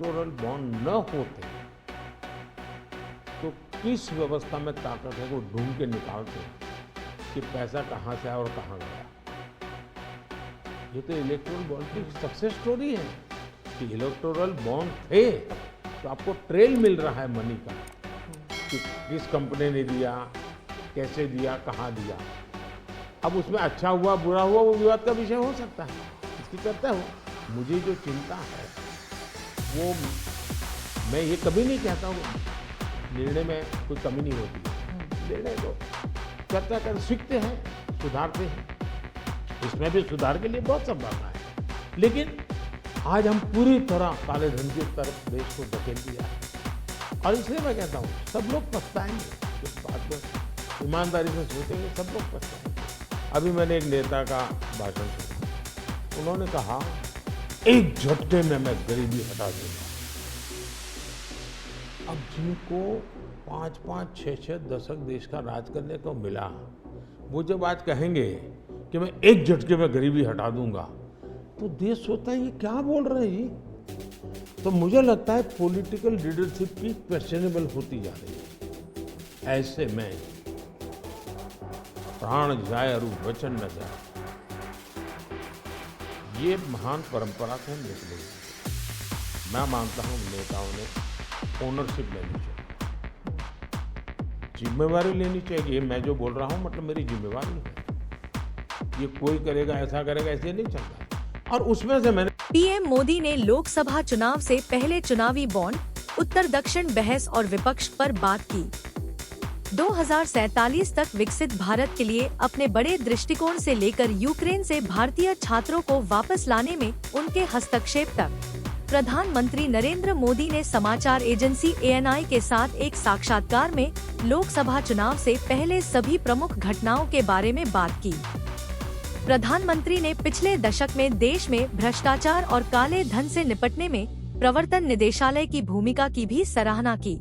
Electoral bond न होते तो किस व्यवस्था में ताकत है वो ढूंढ के निकालते कि पैसा कहाँ से आया और कहाँ गया। ये तो इलेक्टोरल बॉन्ड की सक्सेस स्टोरी है कि इलेक्टोरल बॉन्ड थे तो आपको ट्रेल मिल रहा है मनी का कि किस कंपनी ने दिया, कैसे दिया, कहाँ दिया। अब उसमें अच्छा हुआ बुरा हुआ वो विवाद का विषय हो सकता है, इसकी चर्चा हो। मुझे जो चिंता है वो मैं ये कभी नहीं कहता हूँ निर्णय में कोई कमी नहीं होती है, निर्णय तो चर्चा कर सीखते हैं, सुधारते हैं, इसमें भी सुधार के लिए बहुत संभावना है। लेकिन आज हम पूरी तरह काले धन की तरफ देश को धकेल दिया है और इसलिए मैं कहता हूँ सब लोग पछताएंगे इस बात को ईमानदारी से सोचेंगे, सब लोग पछताएंगे। अभी मैंने एक नेता का भाषण सुना, उन्होंने कहा एक झटके में मैं गरीबी हटा दूंगा। अब जिनको 5-5, 6-6 दशक देश का राज करने को मिला, वो जब आज कहेंगे कि मैं एक झटके में गरीबी हटा दूंगा तो देश सोचता है ये क्या बोल रहे हैं जी। तो मुझे लगता है पॉलिटिकल लीडरशिप की क्वेश्चनेबल होती जा रही है। ऐसे में प्राण जाए और वचन न जाए, ये महान परंपरा से हम निकलेंगे। मैं मानता हूँ नेताओं ने ओनरशिप लेनी चाहिए, जिम्मेवारी लेनी चाहिए। ये मैं जो बोल रहा हूँ मतलब मेरी जिम्मेवारी है, ये कोई करेगा ऐसा करेगा ऐसे नहीं चलता है। और उसमें से मैंने पीएम मोदी ने लोकसभा चुनाव से पहले चुनावी बॉन्ड उत्तर दक्षिण बहस और विपक्ष पर बात की। 2047 तक विकसित भारत के लिए अपने बड़े दृष्टिकोण से लेकर यूक्रेन से भारतीय छात्रों को वापस लाने में उनके हस्तक्षेप तक प्रधानमंत्री नरेंद्र मोदी ने समाचार एजेंसी ANI के साथ एक साक्षात्कार में लोकसभा चुनाव से पहले सभी प्रमुख घटनाओं के बारे में बात की। प्रधानमंत्री ने पिछले दशक में देश में भ्रष्टाचार और काले धन से निपटने में प्रवर्तन निदेशालय की भूमिका की भी सराहना की।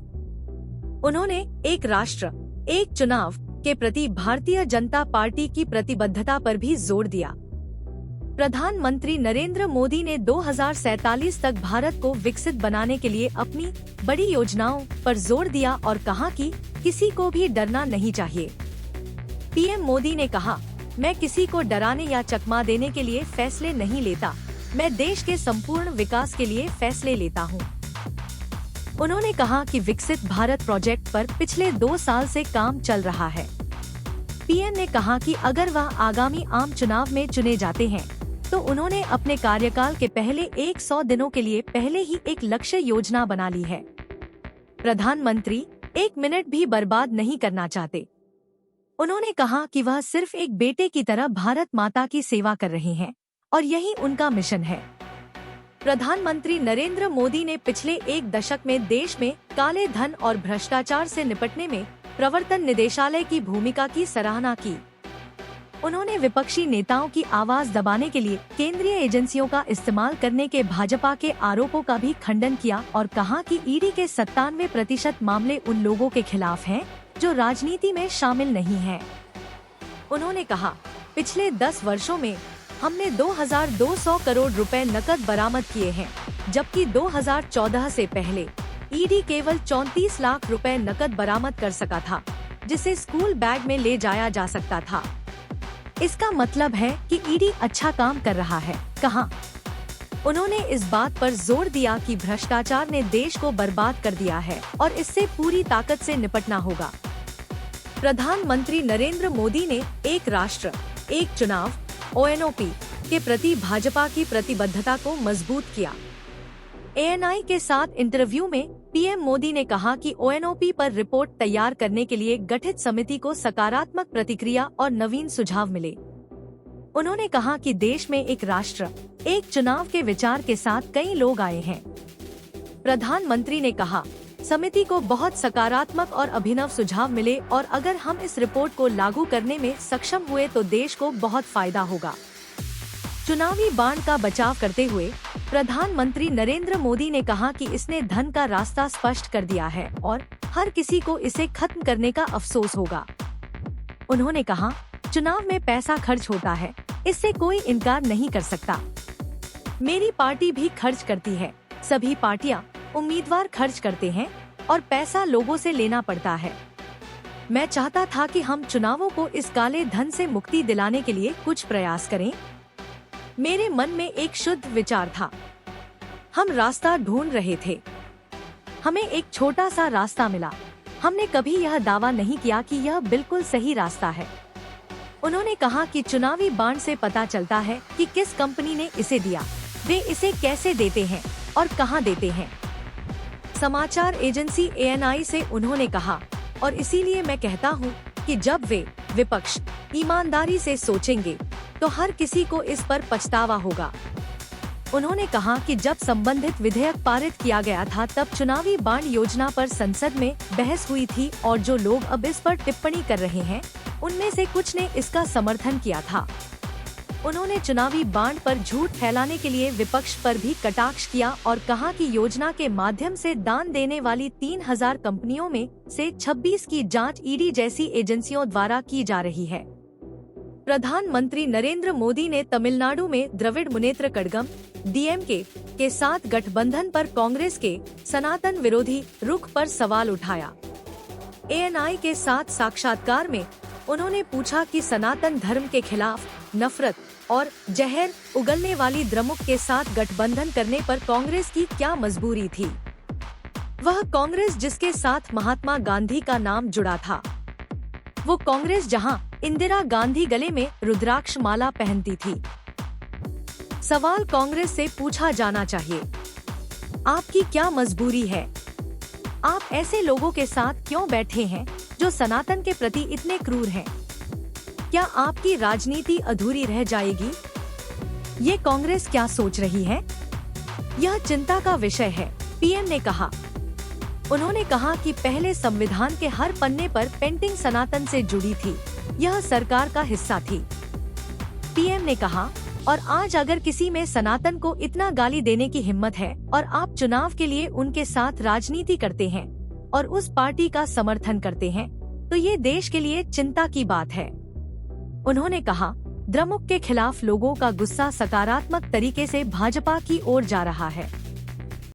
उन्होंने एक राष्ट्र, एक चुनाव के प्रति भारतीय जनता पार्टी की प्रतिबद्धता पर भी जोर दिया। प्रधानमंत्री नरेंद्र मोदी ने 2047 तक भारत को विकसित बनाने के लिए अपनी बड़ी योजनाओं पर जोर दिया और कहा कि किसी को भी डरना नहीं चाहिए। पीएम मोदी ने कहा, मैं किसी को डराने या चकमा देने के लिए फैसले नहीं लेता, मैं देश के संपूर्ण विकास के लिए फैसले लेता हूँ। उन्होंने कहा कि विकसित भारत प्रोजेक्ट पर पिछले 2 साल से काम चल रहा है। पीएम ने कहा कि अगर वह आगामी आम चुनाव में चुने जाते हैं तो उन्होंने अपने कार्यकाल के पहले 100 दिनों के लिए पहले ही एक लक्ष्य योजना बना ली है। प्रधानमंत्री 1 मिनट भी बर्बाद नहीं करना चाहते। उन्होंने कहा कि वह सिर्फ एक बेटे की तरह भारत माता की सेवा कर रहे हैं और यही उनका मिशन है। प्रधानमंत्री नरेंद्र मोदी ने पिछले 1 दशक में देश में काले धन और भ्रष्टाचार से निपटने में प्रवर्तन निदेशालय की भूमिका की सराहना की। उन्होंने विपक्षी नेताओं की आवाज दबाने के लिए केंद्रीय एजेंसियों का इस्तेमाल करने के भाजपा के आरोपों का भी खंडन किया और कहा कि ईडी के 97% मामले उन लोगों के खिलाफ हैं जो राजनीति में शामिल नहीं हैं। उन्होंने कहा, पिछले 10 वर्षों में हमने 2200 करोड़ रुपए नकद बरामद किए हैं, जबकि 2014 से पहले ईडी केवल 34 लाख रुपए नकद बरामद कर सका था, जिसे स्कूल बैग में ले जाया जा सकता था। इसका मतलब है कि ईडी अच्छा काम कर रहा है, कहा। उन्होंने इस बात पर जोर दिया कि भ्रष्टाचार ने देश को बर्बाद कर दिया है और इससे पूरी ताकत से निपटना होगा। प्रधानमंत्री नरेंद्र मोदी ने एक राष्ट्र, एक चुनाव ONOP के प्रति भाजपा की प्रतिबद्धता को मजबूत किया। ANI के साथ इंटरव्यू में पीएम मोदी ने कहा कि ONOP पर रिपोर्ट तैयार करने के लिए गठित समिति को सकारात्मक प्रतिक्रिया और नवीन सुझाव मिले। उन्होंने कहा कि देश में एक राष्ट्र, एक चुनाव के विचार के साथ कई लोग आए हैं। प्रधानमंत्री ने कहा, समिति को बहुत सकारात्मक और अभिनव सुझाव मिले और अगर हम इस रिपोर्ट को लागू करने में सक्षम हुए तो देश को बहुत फायदा होगा। चुनावी बांड का बचाव करते हुए प्रधानमंत्री नरेंद्र मोदी ने कहा कि इसने धन का रास्ता स्पष्ट कर दिया है और हर किसी को इसे खत्म करने का अफसोस होगा। उन्होंने कहा, चुनाव में पैसा खर्च होता है, इससे कोई इनकार नहीं कर सकता। मेरी पार्टी भी खर्च करती है, सभी पार्टियां उम्मीदवार खर्च करते हैं और पैसा लोगों से लेना पड़ता है। मैं चाहता था कि हम चुनावों को इस काले धन से मुक्ति दिलाने के लिए कुछ प्रयास करें। मेरे मन में एक शुद्ध विचार था। हम रास्ता ढूंढ रहे थे। हमें एक छोटा सा रास्ता मिला। हमने कभी यह दावा नहीं किया कि यह बिल्कुल सही रास्ता है। उन्होंने कहा कि चुनावी बांड से पता चलता है कि किस कंपनी ने इसे दिया, वे इसे कैसे देते हैं और कहां देते हैं। समाचार एजेंसी ANI से उन्होंने कहा, और इसीलिए मैं कहता हूं कि जब वे विपक्ष ईमानदारी से सोचेंगे तो हर किसी को इस पर पछतावा होगा। उन्होंने कहा कि जब संबंधित विधेयक पारित किया गया था तब चुनावी बांड योजना पर संसद में बहस हुई थी और जो लोग अब इस पर टिप्पणी कर रहे हैं उनमें से कुछ ने इसका समर्थन किया था। उन्होंने चुनावी बांड पर झूठ फैलाने के लिए विपक्ष पर भी कटाक्ष किया और कहा कि योजना के माध्यम से दान देने वाली 3000 कंपनियों में से 26 की जांच ED जैसी एजेंसियों द्वारा की जा रही है। प्रधानमंत्री नरेंद्र मोदी ने तमिलनाडु में द्रविड़ मुनेत्र कड़गम DMK के साथ गठबंधन पर कांग्रेस के सनातन विरोधी रुख पर सवाल उठाया। ANI के साथ साक्षात्कार में उन्होंने पूछा कि सनातन धर्म के खिलाफ नफरत और जहर उगलने वाली द्रमुक के साथ गठबंधन करने पर कांग्रेस की क्या मजबूरी थी। वह कांग्रेस जिसके साथ महात्मा गांधी का नाम जुड़ा था, वो कांग्रेस जहां इंदिरा गांधी गले में रुद्राक्ष माला पहनती थी। सवाल कांग्रेस से पूछा जाना चाहिए, आपकी क्या मजबूरी है? आप ऐसे लोगों के साथ क्यों बैठे हैं जो सनातन के प्रति इतने क्रूर हैं? क्या आपकी राजनीति अधूरी रह जाएगी? ये कांग्रेस क्या सोच रही है? यह चिंता का विषय है, PM ने कहा। उन्होंने कहा कि पहले संविधान के हर पन्ने पर पेंटिंग सनातन से जुड़ी थी, यह सरकार का हिस्सा थी। PM ने कहा, और आज अगर किसी में सनातन को इतना गाली देने की हिम्मत है और आप चुनाव के लिए उनके साथ राजनीति करते हैं और उस पार्टी का समर्थन करते हैं, तो ये देश के लिए चिंता की बात है। उन्होंने कहा, द्रमुक के खिलाफ लोगों का गुस्सा सकारात्मक तरीके से भाजपा की ओर जा रहा है।